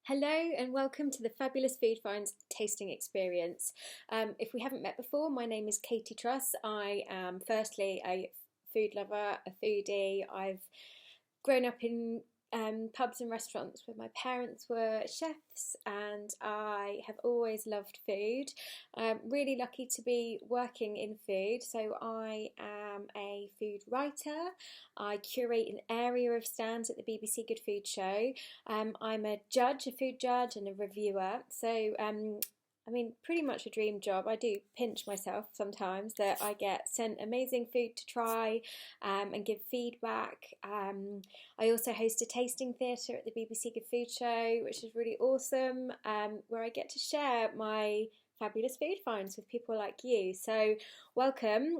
Hello and welcome to the Fabulous Food Finds tasting experience. If we haven't met before, my name is Katie Truss. I am firstly a food lover, a foodie. I've grown up in pubs and restaurants where my parents were chefs, and I have always loved food. Really lucky to be working in food, so I am a food writer. I curate an area of stands at the BBC Good Food Show. I'm a judge, a food judge, and a reviewer. Pretty much a dream job. I do pinch myself sometimes that I get sent amazing food to try and give feedback. I also host a tasting theatre at the BBC Good Food Show, which is really awesome, where I get to share my fabulous food finds with people like you. So welcome.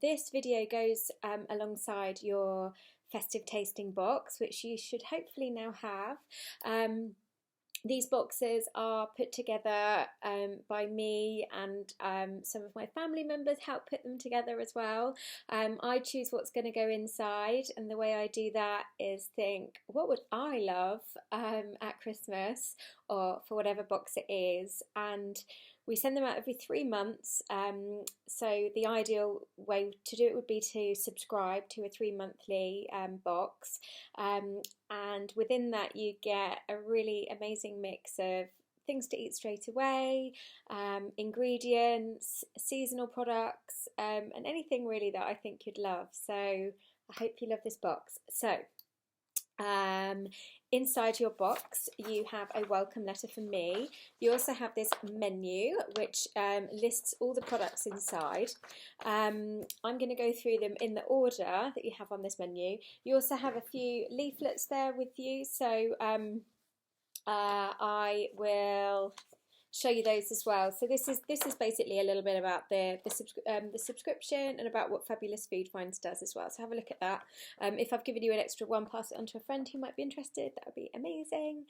This video goes alongside your festive tasting box, which you should hopefully now have. These boxes are put together by me, and some of my family members help put them together as well. I choose what's going to go inside, and the way I do that is think, what would I love at Christmas, or for whatever box it is, and we send them out every 3 months. So the ideal way to do it would be to subscribe to a 3 monthly box. And within that you get a really amazing mix of things to eat straight away, ingredients, seasonal products, and anything really that I think you'd love. So I hope you love this box. So inside your box you have a welcome letter from me. You also have this menu which lists all the products inside. I'm going to go through them in the order that you have on this menu. You also have a few leaflets there with you, so I will show you those as well. So this is basically a little bit about the subscription and about what Fabulous Food Finds does as well. So have a look at that. If I've given you an extra one, pass it on to a friend who might be interested. That would be amazing.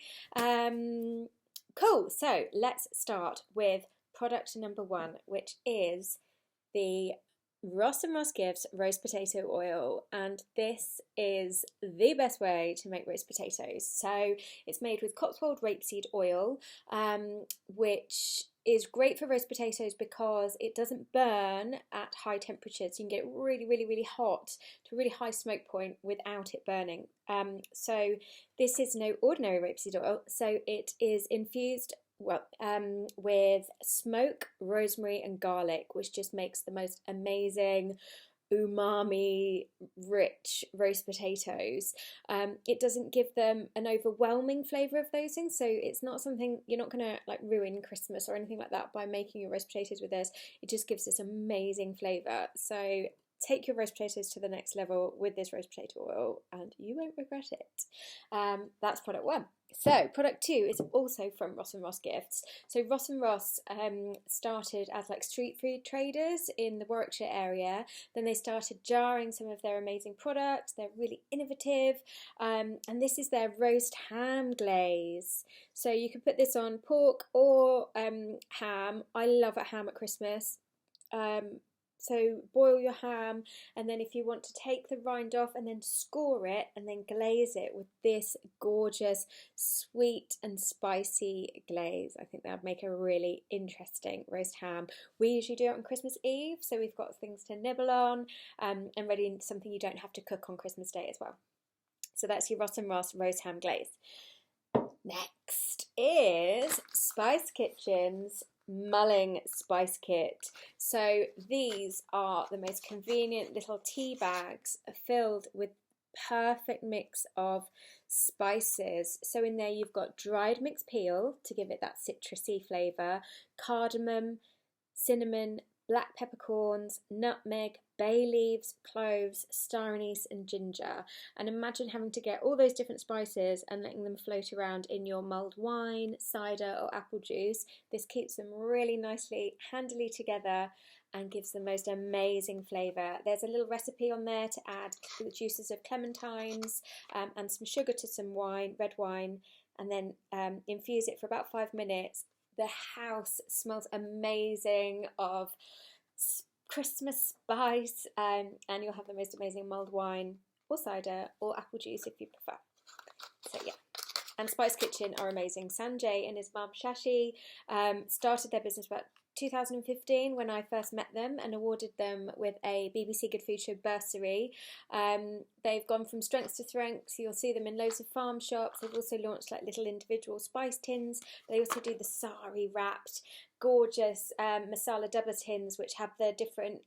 Cool. So let's start with product number one, which is the Ross and Ross Gives roast potato oil, and this is the best way to make roast potatoes. So it's made with Cotswold rapeseed oil, which is great for roast potatoes because it doesn't burn at high temperatures. You can get it really, really, really hot to a really high smoke point without it burning. So this is no ordinary rapeseed oil. So it is infused with smoke, rosemary and garlic, which just makes the most amazing umami rich roast potatoes. It doesn't give them an overwhelming flavour of those things, so it's not something, you're not going to like ruin Christmas or anything like that by making your roast potatoes with this. It just gives this amazing flavour. So take your roast potatoes to the next level with this roast potato oil and you won't regret it. That's product one. So product two is also from Ross and Ross Gifts. So Ross and Ross started as like street food traders in the Warwickshire area. Then they started jarring some of their amazing products. They're really innovative, and this is their roast ham glaze. So you can put this on pork or ham. I love a ham at Christmas. So boil your ham, and then if you want to take the rind off and then score it and then glaze it with this gorgeous sweet and spicy glaze. I think that would make a really interesting roast ham. We usually do it on Christmas Eve, so we've got things to nibble on, and ready something you don't have to cook on Christmas Day as well. So that's your Ross and Ross roast ham glaze. Next is Spice Kitchen's mulling spice kit. So these are the most convenient little tea bags filled with perfect mix of spices. So in there you've got dried mixed peel to give it that citrusy flavour, cardamom, cinnamon, black peppercorns, nutmeg, bay leaves, cloves, star anise and ginger. And imagine having to get all those different spices and letting them float around in your mulled wine, cider or apple juice. This keeps them really nicely, handily together and gives the most amazing flavour. There's a little recipe on there to add the juices of clementines and some sugar to some wine, red wine, and then infuse it for about 5 minutes. The house smells amazing of Christmas spice, and you'll have the most amazing mulled wine or cider or apple juice if you prefer. So yeah, And Spice Kitchen are amazing. Sanjay and his mum Shashi started their business about 2015 when I first met them and awarded them with a BBC Good Food Show bursary. They've gone from strength to strength. You'll see them in loads of farm shops. They've also launched like little individual spice tins. They also do the sari wrapped, gorgeous masala dabba tins, which have the different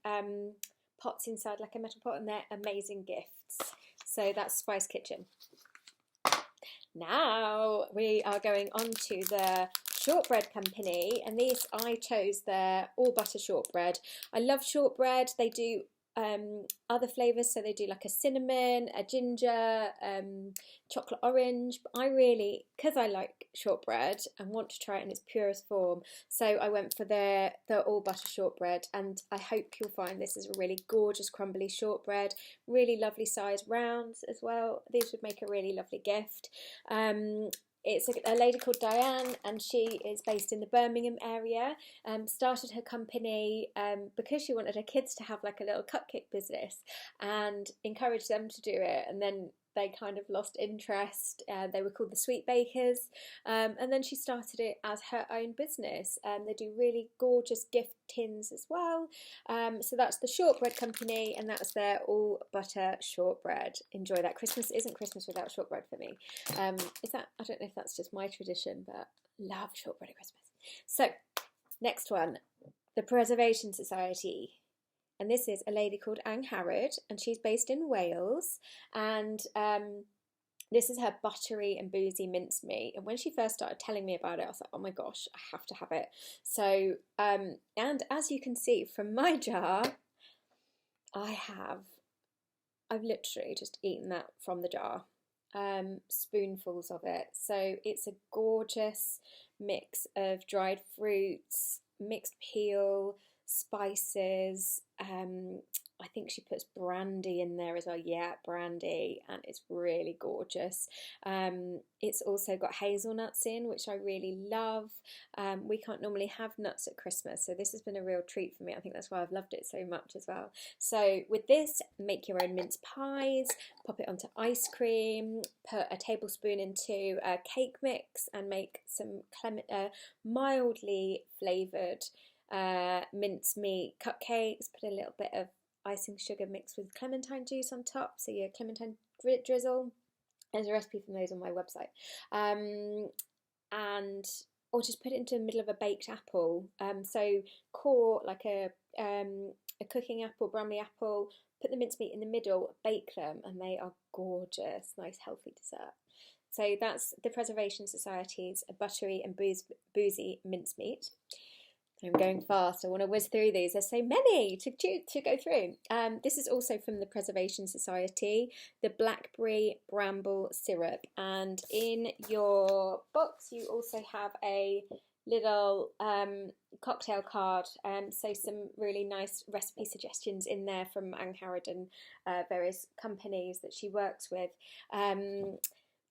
pots inside like a metal pot, and they're amazing gifts. So that's Spice Kitchen. Now we are going on to the Shortbread Company, and these I chose their all butter shortbread. I love shortbread. They do other flavours, so they do like a cinnamon, a ginger, chocolate orange. But I really, because I like shortbread and want to try it in its purest form, so I went for the all butter shortbread, and I hope you'll find this is a really gorgeous crumbly shortbread, really lovely size rounds as well. These would make a really lovely gift. It's a lady called Diane, and she is based in the Birmingham area. Started her company because she wanted her kids to have like a little cupcake business and encouraged them to do it. And then they kind of lost interest. They were called the Sweet Bakers. And then she started it as her own business. They do really gorgeous gift tins as well. So that's the Shortbread Company, and that's their all butter shortbread. Enjoy that. Christmas isn't Christmas without shortbread for me. Is that? I don't know if that's just my tradition, but love shortbread at Christmas. So next one, the Preservation Society. And this is a lady called Ang Harrod, and she's based in Wales. And this is her buttery and boozy mincemeat. And when she first started telling me about it, I was like, oh my gosh, I have to have it. So, and as you can see from my jar, I've literally just eaten that from the jar. Spoonfuls of it. So it's a gorgeous mix of dried fruits, mixed peel, spices. I think she puts brandy in there as well. Yeah, brandy, and it's really gorgeous. It's also got hazelnuts in, which I really love. We can't normally have nuts at Christmas, so this has been a real treat for me. I think that's why I've loved it so much as well. So with this, make your own mince pies, pop it onto ice cream, put a tablespoon into a cake mix, and make some mildly flavoured mincemeat cupcakes. Put a little bit of icing sugar mixed with clementine juice on top, so your clementine drizzle. There's a recipe from those on my website. And or just put it into the middle of a baked apple. So core like a cooking apple, Bramley apple, put the mincemeat in the middle, bake them, and they are gorgeous, nice healthy dessert. So that's the Preservation Society's buttery and boozy mincemeat. I'm going fast. I want to whiz through these. There's so many to go through. This is also from the Preservation Society, the blackberry bramble syrup. And in your box, you also have a little cocktail card. So some really nice recipe suggestions in there from Ang Harrod and various companies that she works with.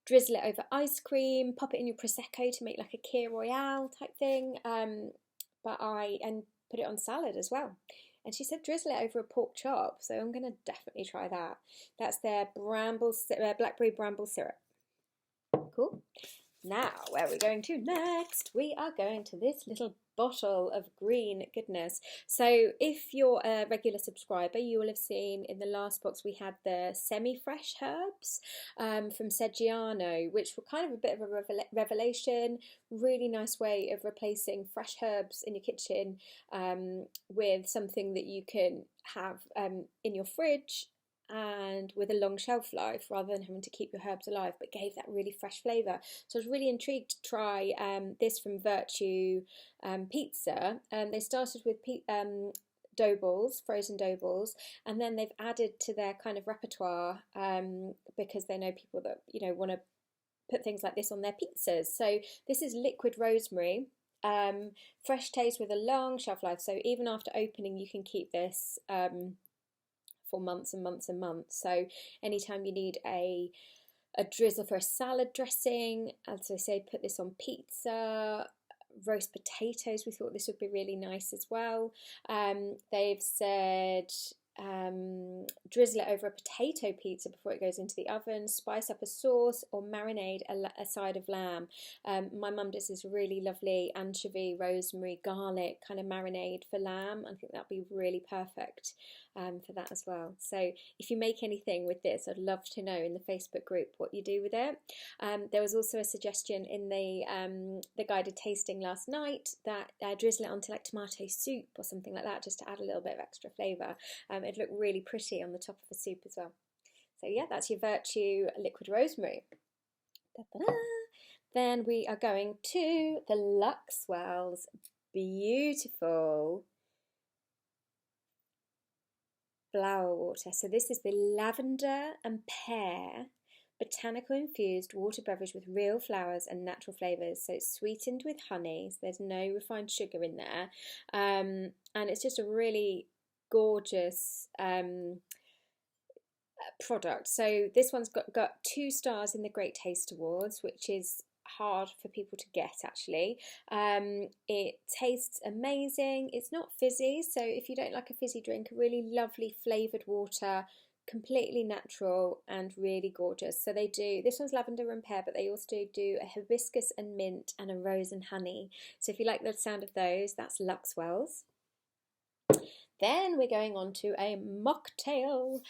Drizzle it over ice cream, pop it in your Prosecco to make like a Kir Royale type thing. And put it on salad as well. And she said drizzle it over a pork chop, so I'm going to definitely try that. That's their blackberry bramble syrup. Cool. Now, where are we going to next? We are going to this little bottle of green goodness. So if you're a regular subscriber, you will have seen in the last box we had the semi-fresh herbs from Seggiano, which were kind of a bit of a revelation. Really nice way of replacing fresh herbs in your kitchen with something that you can have in your fridge and with a long shelf life, rather than having to keep your herbs alive, but gave that really fresh flavour. So I was really intrigued to try this from Virtue Pizza. They started with dough balls, frozen dough balls, and then they've added to their kind of repertoire because they know people that want to put things like this on their pizzas. So this is liquid rosemary, fresh taste with a long shelf life. So even after opening, you can keep this for months and months and months. So anytime you need a drizzle for a salad dressing, as I say, put this on pizza, roast potatoes. We thought this would be really nice as well. They've said drizzle it over a potato pizza before it goes into the oven, spice up a sauce, or marinate a side of lamb. My mum does this really lovely anchovy, rosemary, garlic kind of marinade for lamb. I think that'd be really perfect for that as well. So if you make anything with this, I'd love to know in the Facebook group what you do with it. There was also a suggestion in the guided tasting last night that drizzle it onto like tomato soup or something like that, just to add a little bit of extra flavour. It'd look really pretty on the top of a soup as well. So yeah, that's your Virtue liquid rosemary. Da-da-da. Then we are going to the Luxwell's beautiful flower water. So this is the lavender and pear botanical infused water beverage with real flowers and natural flavours. So it's sweetened with honey, so there's no refined sugar in there. And it's just a really gorgeous product. So this one's got 2 stars in the Great Taste Awards, which is hard for people to get actually. It tastes amazing. It's not fizzy, so if you don't like a fizzy drink, a really lovely flavoured water, completely natural and really gorgeous. So they do, this one's lavender and pear, but they also do a hibiscus and mint and a rose and honey. So if you like the sound of those, that's Luxwell's. Then we're going on to a mocktail.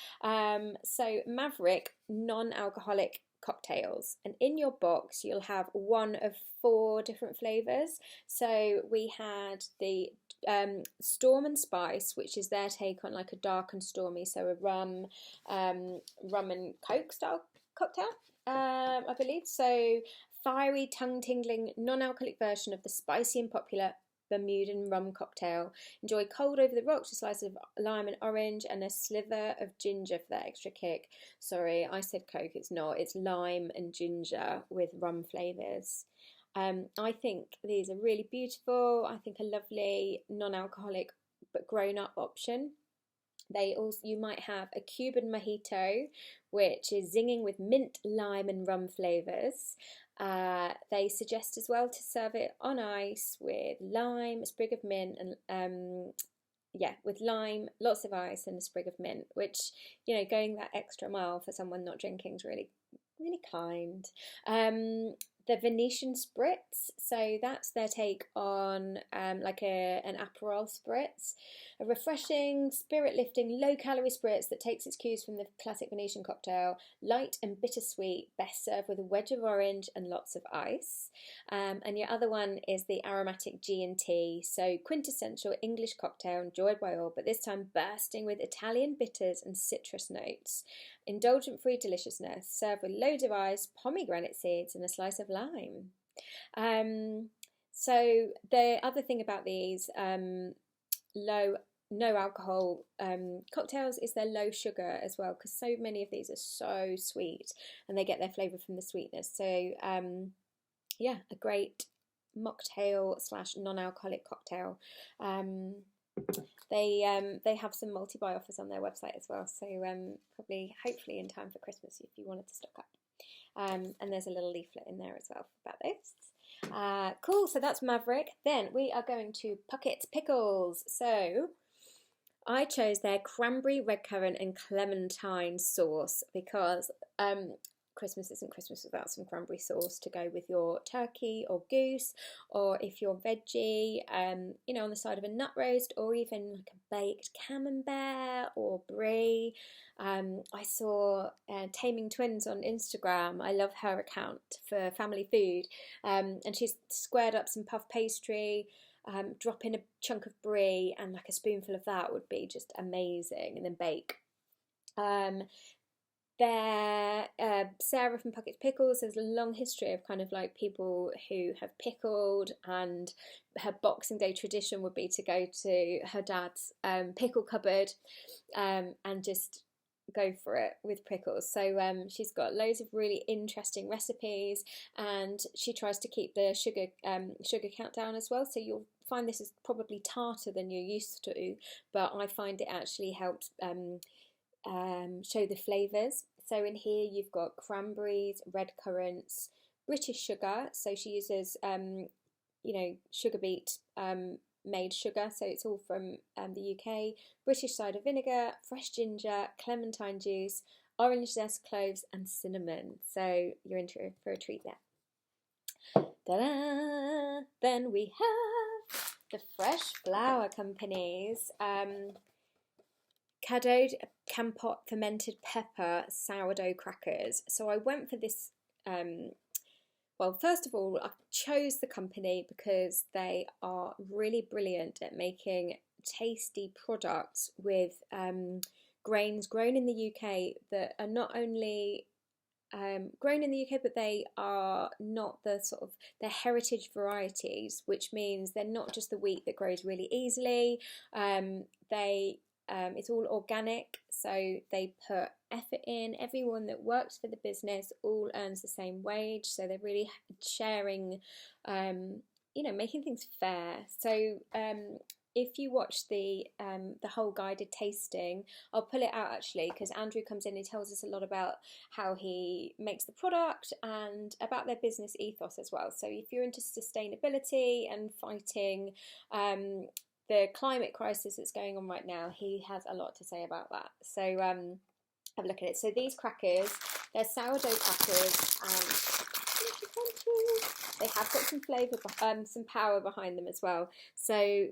So Maverick non-alcoholic cocktails, and in your box you'll have one of 4 different flavours. So we had the Storm and Spice, which is their take on like a dark and stormy, so a rum and coke style cocktail, I believe. So fiery, tongue-tingling, non-alcoholic version of the spicy and popular Bermudan rum cocktail. Enjoy cold over the rocks, a slice of lime and orange, and a sliver of ginger for that extra kick. Sorry, I said Coke, it's not. It's lime and ginger with rum flavours. I think these are really beautiful. I think a lovely non-alcoholic but grown-up option. They also, you might have a Cuban mojito, which is zinging with mint, lime, and rum flavours. They suggest as well to serve it on ice with lime, a sprig of mint, and with lime, lots of ice, and a sprig of mint. Which, you know, going that extra mile for someone not drinking is really, really kind. The Venetian Spritz, so that's their take on like an Aperol Spritz, a refreshing, spirit-lifting, low-calorie spritz that takes its cues from the classic Venetian cocktail, light and bittersweet, best served with a wedge of orange and lots of ice. And your other one is the aromatic G&T, so quintessential English cocktail enjoyed by all, but this time bursting with Italian bitters and citrus notes. Indulgent free deliciousness, served with loads of ice, pomegranate seeds, and a slice of lime. So the other thing about these no alcohol cocktails is they're low sugar as well, because so many of these are so sweet and they get their flavour from the sweetness. So yeah, a great mocktail / non-alcoholic cocktail. They have some multi-buy offers on their website as well, so probably hopefully in time for Christmas if you wanted to stock up. And there's a little leaflet in there as well about those. Cool, so that's Maverick. Then we are going to Puckett Pickles. So I chose their cranberry, red currant and clementine sauce because Christmas isn't Christmas without some cranberry sauce to go with your turkey or goose, or if you're veggie, you know, on the side of a nut roast, or even like a baked camembert or brie. I saw Taming Twins on Instagram. I love her account for family food, and she's squared up some puff pastry. Drop in a chunk of brie and like a spoonful of that would be just amazing, and then bake. Sarah from Puckett Pickles, there's a long history of kind of like people who have pickled, and her Boxing Day tradition would be to go to her dad's pickle cupboard and just go for it with pickles. So she's got loads of really interesting recipes, and she tries to keep the sugar count down as well, so you'll find this is probably tartar than you're used to, but I find it actually helps show the flavours. So in here you've got cranberries, red currants, British sugar, so she uses you know, sugar beet made sugar, so it's all from the UK, British cider vinegar, fresh ginger, clementine juice, orange zest, cloves and cinnamon. So you're in for a treat there. Ta-da! Then we have the Fresh Flour Company's Cadode Campot fermented pepper sourdough crackers. So I went for this. Well, first of all, I chose the company because they are really brilliant at making tasty products with grains grown in the UK that are not only grown in the UK, but they are not the sort of their heritage varieties, which means they're not just the wheat that grows really easily. It's all organic, so they put effort in. Everyone that works for the business all earns the same wage, so they're really sharing, making things fair. So if you watch the whole guided tasting, I'll pull it out actually, because Andrew comes in and tells us a lot about how he makes the product and about their business ethos as well. So if you're into sustainability and fighting the climate crisis that's going on right now, he has a lot to say about that. So have a look at it. So these crackers, they're sourdough crackers, and they have got some flavour, some power behind them as well. So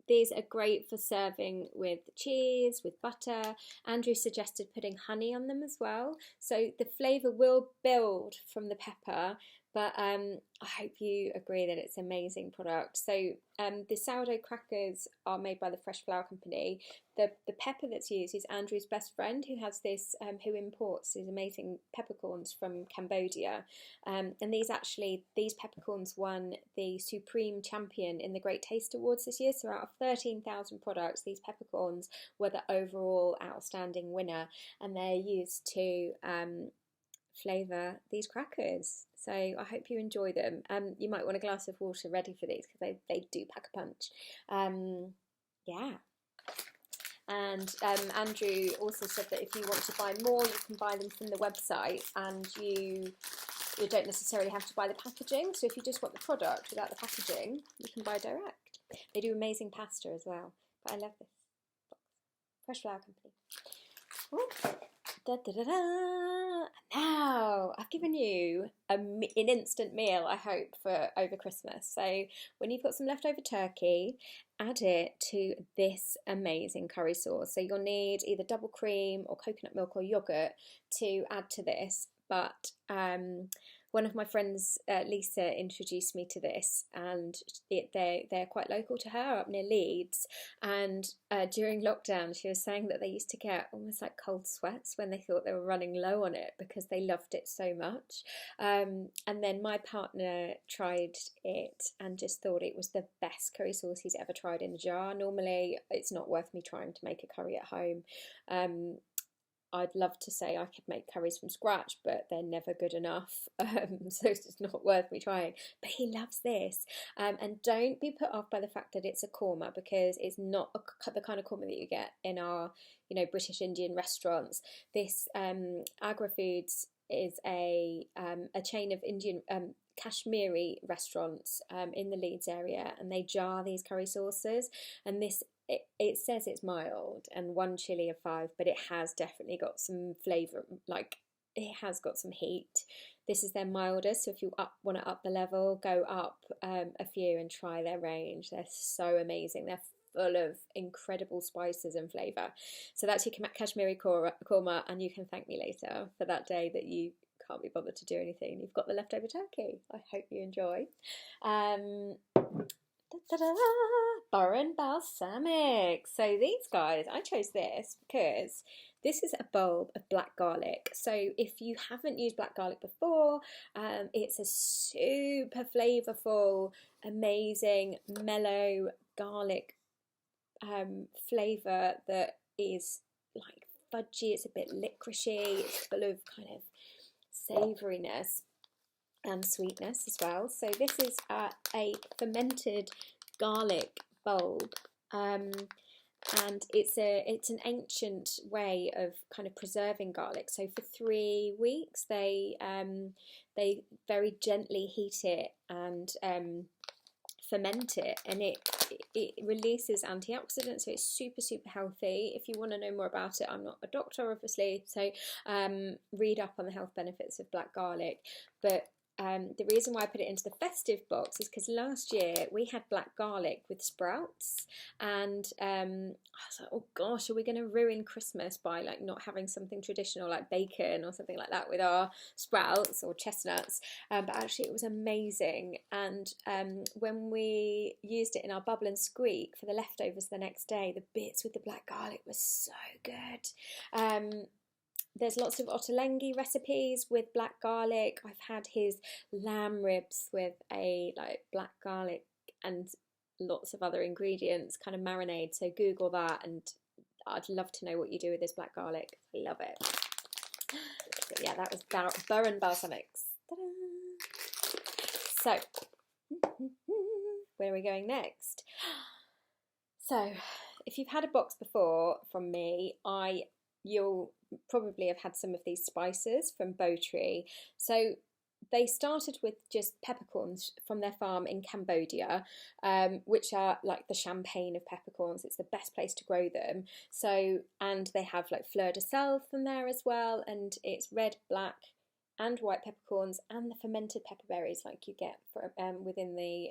these are great for serving with cheese, with butter. Andrew suggested putting honey on them as well. So the flavour will build from the pepper, but I hope you agree that it's an amazing product. So the sourdough crackers are made by the Fresh Flour Company. The pepper that's used is Andrew's best friend, who has this, who imports these amazing peppercorns from Cambodia. And these peppercorns won the Supreme Champion in the Great Taste Awards this year. So out of 13,000 products, these peppercorns were the overall outstanding winner, and they're used to flavour these crackers. So I hope you enjoy them. You might want a glass of water ready for these, because they do pack a punch. Yeah. And Andrew also said that if you want to buy more, you can buy them from the website, and you don't necessarily have to buy the packaging. So if you just want the product without the packaging, you can buy direct. They do amazing pasta as well. But I love this box. Fresh Flour Company. Ooh. Da, da, da, da. Now I've given you an instant meal, I hope, for over Christmas. So when you've got some leftover turkey, add it to this amazing curry sauce. So you'll need either double cream or coconut milk or yogurt to add to this. But one of my friends, Lisa, introduced me to this, and they're quite local to her, up near Leeds. And during lockdown, she was saying that they used to get almost like cold sweats when they thought they were running low on it, because they loved it so much. And then my partner tried it and just thought it was the best curry sauce he's ever tried in a jar. Normally, it's not worth me trying to make a curry at home. I'd love to say I could make curries from scratch, but they're never good enough, so it's just not worth me trying. But he loves this, and don't be put off by the fact that it's a korma, because it's not the kind of korma that you get in our, British Indian restaurants. This Agra Foods is a chain of Indian Kashmiri restaurants in the Leeds area, and they jar these curry sauces, and this. It says it's mild and 1 chili of 5, but it has definitely got some flavour, like it has got some heat. This is their mildest, so if you want to up the level, go up a few and try their range. They're so amazing. They're full of incredible spices and flavour. So that's your Kashmiri korma, and you can thank me later for that day that you can't be bothered to do anything. You've got the leftover turkey. I hope you enjoy. Burren balsamic. So these guys, I chose this because this is a bulb of black garlic. So if you haven't used black garlic before, it's a super flavourful, amazing, mellow garlic flavour that is like fudgy. It's a bit licoricey. It's full of kind of savouriness and sweetness as well. So this is a fermented garlic bulb, and it's an ancient way of kind of preserving garlic. So for 3 weeks they very gently heat it and ferment it, and it releases antioxidants, so it's super healthy. If you want to know more about it, I'm not a doctor obviously, so read up on the health benefits of black garlic. But the reason why I put it into the festive box is because last year we had black garlic with sprouts, and I was like, oh gosh, are we going to ruin Christmas by like not having something traditional like bacon or something like that with our sprouts or chestnuts? But actually it was amazing, and when we used it in our bubble and squeak for the leftovers the next day, the bits with the black garlic was so good. There's lots of ottolenghi recipes with black garlic. I've had his lamb ribs with a like black garlic and lots of other ingredients, kind of marinade. So Google that, and I'd love to know what you do with this black garlic. I love it. But yeah, that was Burren Balsamics. So, where are we going next? So, if you've had a box before from me, you'll probably have had some of these spices from Bowtree. So they started with just peppercorns from their farm in Cambodia, which are like the champagne of peppercorns. It's the best place to grow them. So, and they have like fleur de sel from there as well, and it's red, black and white peppercorns and the fermented pepper berries like you get for, within the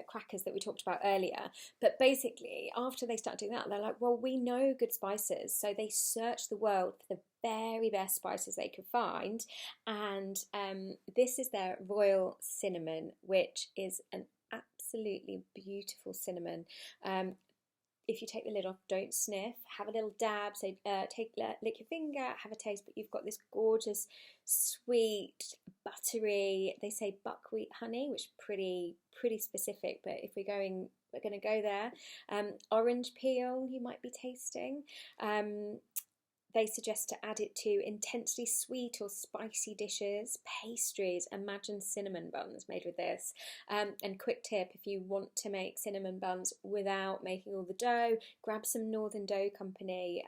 crackers that we talked about earlier. But basically, after they start doing that, they're like, well, we know good spices. So they searched the world for the very best spices they could find. And this is their royal cinnamon, which is an absolutely beautiful cinnamon. If you take the lid off, don't sniff, have a little dab, so lick your finger, have a taste, but you've got this gorgeous, sweet, buttery, they say buckwheat honey, which is pretty specific, but if we're going to go there. Orange peel you might be tasting. They suggest to add it to intensely sweet or spicy dishes, pastries. Imagine cinnamon buns made with this. And quick tip, if you want to make cinnamon buns without making all the dough, grab some Northern Dough Company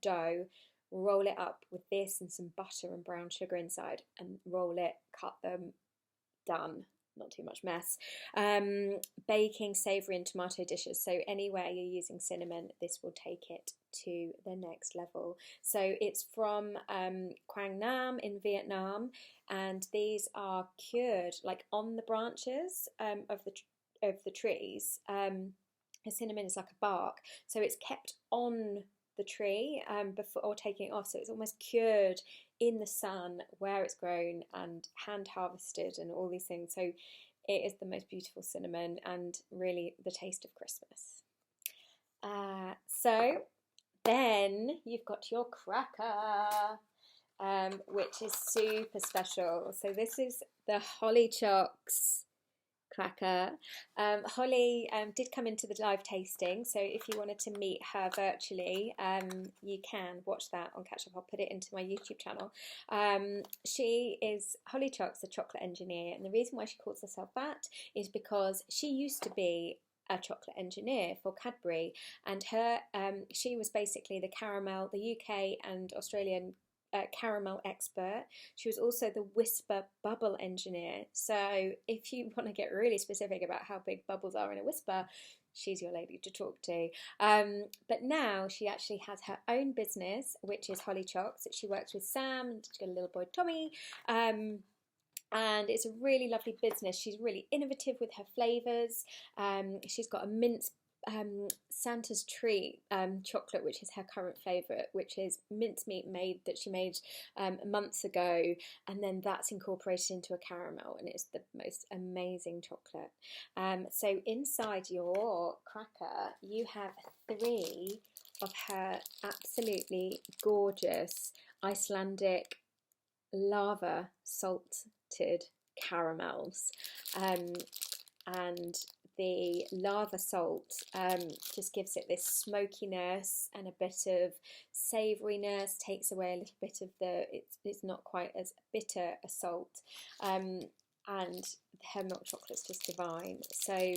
dough, roll it up with this and some butter and brown sugar inside, and roll it, cut them, done. Not too much mess. Baking savoury and tomato dishes. So anywhere you're using cinnamon, this will take it to the next level. So it's from Quang Nam in Vietnam, and these are cured like on the branches of the trees. The cinnamon is like a bark, so it's kept on the tree before taking it off, so it's almost cured in the sun where it's grown and hand harvested and all these things. So it is the most beautiful cinnamon and really the taste of Christmas. So then you've got your cracker, which is super special. So this is the Holly Chocks cracker. Holly did come into the live tasting, so if you wanted to meet her virtually, you can watch that on Catch Up. I'll put it into my YouTube channel. She is Holly Chocks, the chocolate engineer, and the reason why she calls herself that is because she used to be a chocolate engineer for Cadbury, and she was basically the caramel, the UK and Australian caramel expert. She was also the whisper bubble engineer. So if you want to get really specific about how big bubbles are in a whisper, she's your lady to talk to. But now she actually has her own business, which is Holly Chocks, that she works with Sam, and she's got a little boy Tommy. And it's a really lovely business. She's really innovative with her flavours. She's got a mint Santa's Tree chocolate, which is her current favourite, which is mincemeat that she made months ago, and then that's incorporated into a caramel, and it's the most amazing chocolate. So inside your cracker you have 3 of her absolutely gorgeous Icelandic lava salted caramels, and the lava salt just gives it this smokiness and a bit of savouriness, takes away a little bit of it's not quite as bitter a salt, and her milk chocolate's just divine. So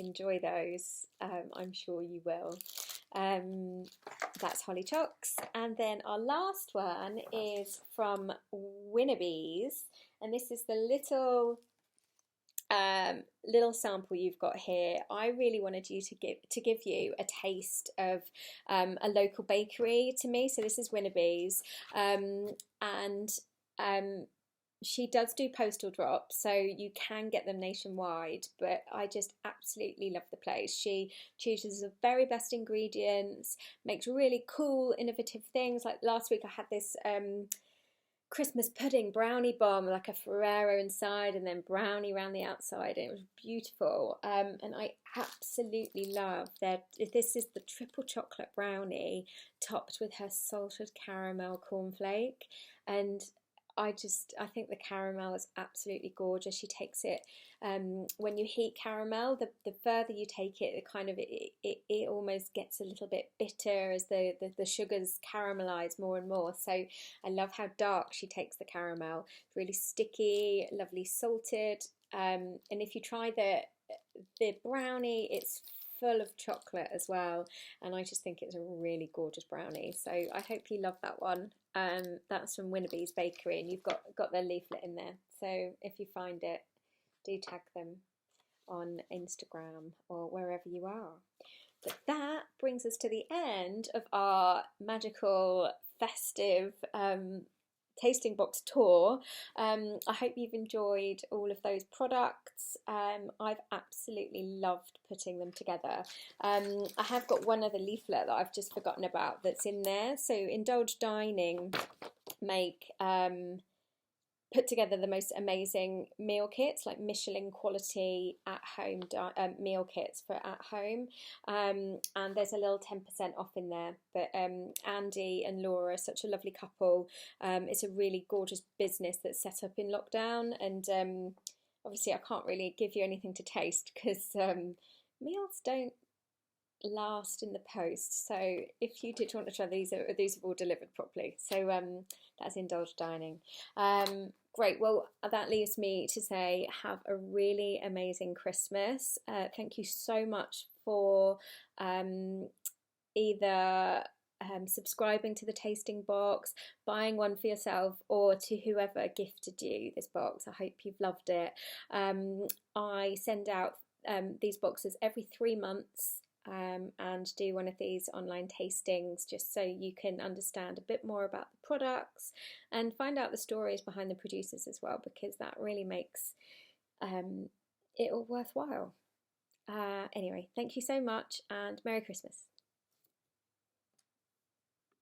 enjoy those, I'm sure you will. That's Holly Chocks. And then our last one is from Winnabees, and this is the little little sample you've got here, I really wanted you to give you a taste of a local bakery to me. So this is Winnaby's, and she does do postal drops, so you can get them nationwide, but I just absolutely love the place. She chooses the very best ingredients, makes really cool, innovative things. Like last week I had this Christmas pudding brownie bomb, like a Ferrero inside and then brownie around the outside, and it was beautiful. And I absolutely love that. This is the triple chocolate brownie topped with her salted caramel cornflake, and I think the caramel is absolutely gorgeous. She takes it, when you heat caramel, the further you take it, it almost gets a little bit bitter as the sugars caramelize more and more. So I love how dark she takes the caramel. It's really sticky, lovely salted. And if you try the brownie, it's full of chocolate as well, and I just think it's a really gorgeous brownie. So I hope you love that one. That's from Winnaby's Bakery, and you've got their leaflet in there. So if you find it, do tag them on Instagram or wherever you are. But that brings us to the end of our magical festive tasting box tour. I hope you've enjoyed all of those products. I've absolutely loved putting them together. I have got one other leaflet that I've just forgotten about that's in there. So Indulge Dining make put together the most amazing meal kits, like Michelin quality at home meal kits for at home, and there's a little 10% off in there. But Andy and Laura are such a lovely couple. It's a really gorgeous business that's set up in lockdown, and obviously I can't really give you anything to taste because meals don't last in the post. So if you did want to try these have all delivered properly. So that's Indulge Dining. Great. Well, that leaves me to say have a really amazing Christmas. Thank you so much for either subscribing to the tasting box, buying one for yourself, or to whoever gifted you this box. I hope you've loved it. I send out these boxes every 3 months. And do one of these online tastings just so you can understand a bit more about the products and find out the stories behind the producers as well, because that really makes it all worthwhile. Anyway, thank you so much and Merry Christmas.